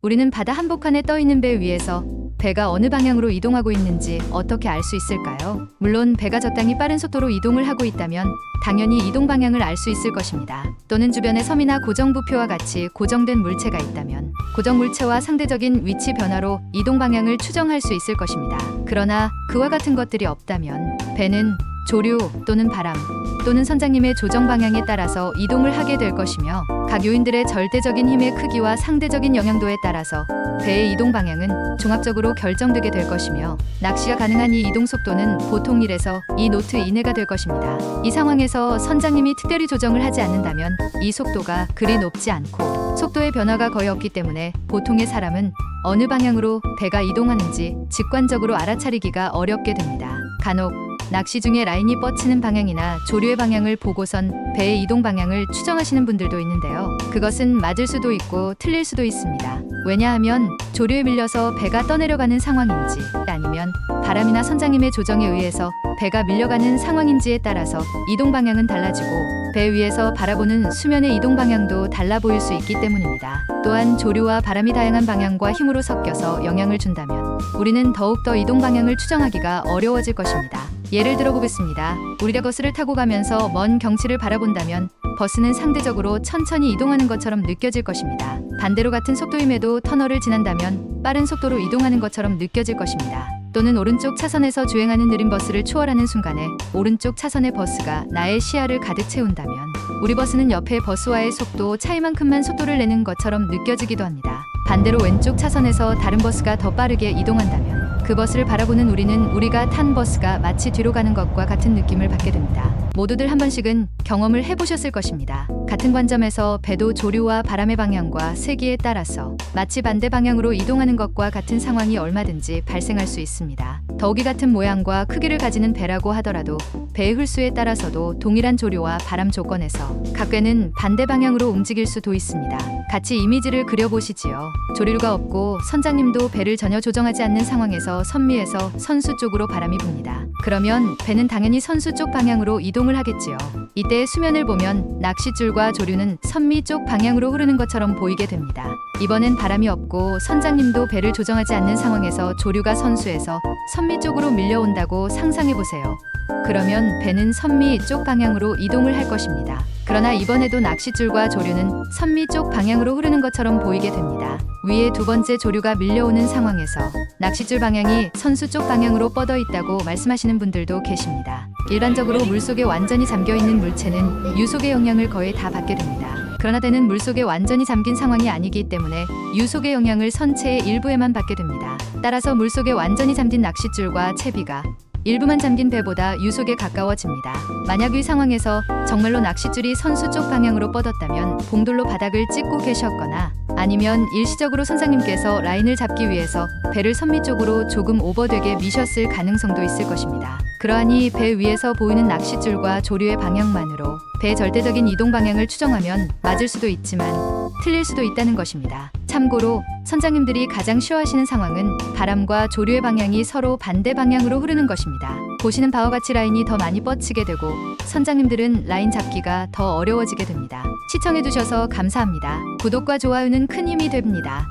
우리는 바다 한복판에 떠있는 배 위에서 배가 어느 방향으로 이동하고 있는지 어떻게 알 수 있을까요? 물론 배가 적당히 빠른 속도로 이동을 하고 있다면 당연히 이동 방향을 알 수 있을 것입니다. 또는 주변에 섬이나 고정부표와 같이 고정된 물체가 있다면 고정 물체와 상대적인 위치 변화로 이동 방향을 추정할 수 있을 것입니다. 그러나 그와 같은 것들이 없다면 배는 조류 또는 바람 또는 선장님의 조정 방향에 따라서 이동을 하게 될 것이며 각 요인들의 절대적인 힘의 크기와 상대적인 영향도에 따라서 배의 이동 방향은 종합적으로 결정되게 될 것이며 낚시가 가능한 이 이동 속도는 보통 1에서 2노트 이내가 될 것입니다. 이 상황에서 선장님이 특별히 조정을 하지 않는다면 이 속도가 그리 높지 않고 속도의 변화가 거의 없기 때문에 보통의 사람은 어느 방향으로 배가 이동하는지 직관적으로 알아차리기가 어렵게 됩니다. 간혹 낚시 중에 라인이 뻗치는 방향이나 조류의 방향을 보고선 배의 이동 방향을 추정하시는 분들도 있는데요. 그것은 맞을 수도 있고 틀릴 수도 있습니다. 왜냐하면 조류에 밀려서 배가 떠내려가는 상황인지 아니면 바람이나 선장님의 조정에 의해서 배가 밀려가는 상황인지에 따라서 이동 방향은 달라지고 배 위에서 바라보는 수면의 이동 방향도 달라 보일 수 있기 때문입니다. 또한 조류와 바람이 다양한 방향과 힘으로 섞여서 영향을 준다면 우리는 더욱더 이동 방향을 추정하기가 어려워질 것입니다. 예를 들어 보겠습니다. 우리가 버스를 타고 가면서 먼 경치를 바라본다면 버스는 상대적으로 천천히 이동하는 것처럼 느껴질 것입니다. 반대로 같은 속도임에도 터널을 지난다면 빠른 속도로 이동하는 것처럼 느껴질 것입니다. 또는 오른쪽 차선에서 주행하는 느린 버스를 초월하는 순간에 오른쪽 차선의 버스가 나의 시야를 가득 채운다면 우리 버스는 옆의 버스와의 속도 차이만큼만 속도를 내는 것처럼 느껴지기도 합니다. 반대로 왼쪽 차선에서 다른 버스가 더 빠르게 이동한다면 그 버스를 바라보는 우리는 우리가 탄 버스가 마치 뒤로 가는 것과 같은 느낌을 받게 됩니다. 모두들 한 번씩은 경험을 해보셨을 것입니다. 같은 관점에서 배도 조류와 바람의 방향과 세기에 따라서 마치 반대 방향으로 이동하는 것과 같은 상황이 얼마든지 발생할 수 있습니다. 더욱이 같은 모양과 크기를 가지는 배라고 하더라도 배의 홀수에 따라서도 동일한 조류와 바람 조건에서 각 배는 반대 방향으로 움직일 수도 있습니다. 같이 이미지를 그려보시지요. 조류가 없고 선장님도 배를 전혀 조정하지 않는 상황에서 선미에서 선수 쪽으로 바람이 붑니다. 그러면 배는 당연히 선수 쪽 방향으로 이동을 하겠지요. 이때 수면을 보면 낚싯줄과 조류는 선미 쪽 방향으로 흐르는 것처럼 보이게 됩니다. 이번엔 바람이 없고 선장님도 배를 조정하지 않는 상황에서 조류가 선수에서 선미 쪽으로 밀려온다고 상상해보세요. 그러면 배는 선미 쪽 방향으로 이동을 할 것입니다. 그러나 이번에도 낚싯줄과 조류는 선미 쪽 방향으로 흐르는 것처럼 보이게 됩니다. 위에 두 번째 조류가 밀려오는 상황에서 낚싯줄 방향이 선수 쪽 방향으로 뻗어 있다고 말씀하시는 분들도 계십니다. 일반적으로 물속에 완전히 잠겨있는 물체는 유속의 영향을 거의 다 받게 됩니다. 그러나 배는 물속에 완전히 잠긴 상황이 아니기 때문에 유속의 영향을 선체의 일부에만 받게 됩니다. 따라서 물속에 완전히 잠긴 낚싯줄과 채비가 일부만 잠긴 배보다 유속에 가까워집니다. 만약 이 상황에서 정말로 낚싯줄이 선수 쪽 방향으로 뻗었다면 봉돌로 바닥을 찍고 계셨거나 아니면 일시적으로 선장님께서 라인을 잡기 위해서 배를 선미 쪽으로 조금 오버되게 미셨을 가능성도 있을 것입니다. 그러하니 배 위에서 보이는 낚싯줄과 조류의 방향만으로 배의 절대적인 이동 방향을 추정하면 맞을 수도 있지만 틀릴 수도 있다는 것입니다. 참고로 선장님들이 가장 싫어하시는 상황은 바람과 조류의 방향이 서로 반대 방향으로 흐르는 것입니다. 보시는 바와 같이 라인이 더 많이 뻗치게 되고 선장님들은 라인 잡기가 더 어려워지게 됩니다. 시청해주셔서 감사합니다. 구독과 좋아요는 큰 힘이 됩니다.